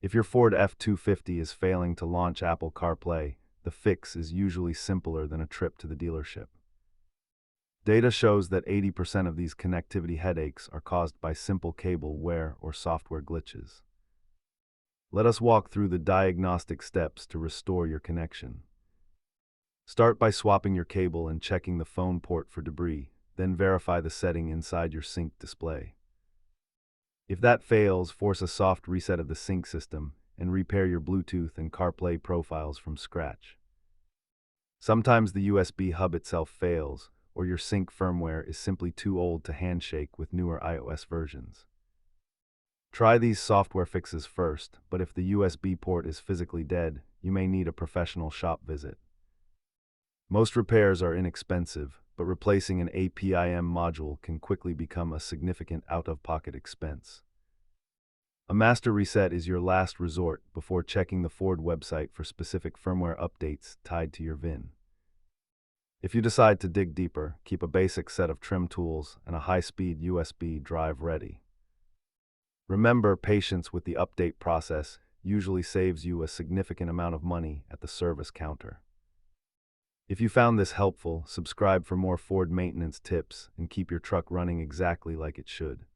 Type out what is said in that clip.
If your Ford F-250 is failing to launch Apple CarPlay, the fix is usually simpler than a trip to the dealership. Data shows that 80% of these connectivity headaches are caused by simple cable wear or software glitches. Let us walk through the diagnostic steps to restore your connection. Start by swapping your cable and checking the phone port for debris, then verify the setting inside your sync display. If that fails, force a soft reset of the sync system and repair your Bluetooth and CarPlay profiles from scratch. Sometimes the USB hub itself fails, or your sync firmware is simply too old to handshake with newer iOS versions. Try these software fixes first, but if the USB port is physically dead, you may need a professional shop visit. Most repairs are inexpensive, but replacing an APIM module can quickly become a significant out-of-pocket expense. A master reset is your last resort before checking the Ford website for specific firmware updates tied to your VIN. If you decide to dig deeper, keep a basic set of trim tools and a high-speed USB drive ready. Remember, patience with the update process usually saves you a significant amount of money at the service counter. If you found this helpful, subscribe for more Ford maintenance tips and keep your truck running exactly like it should.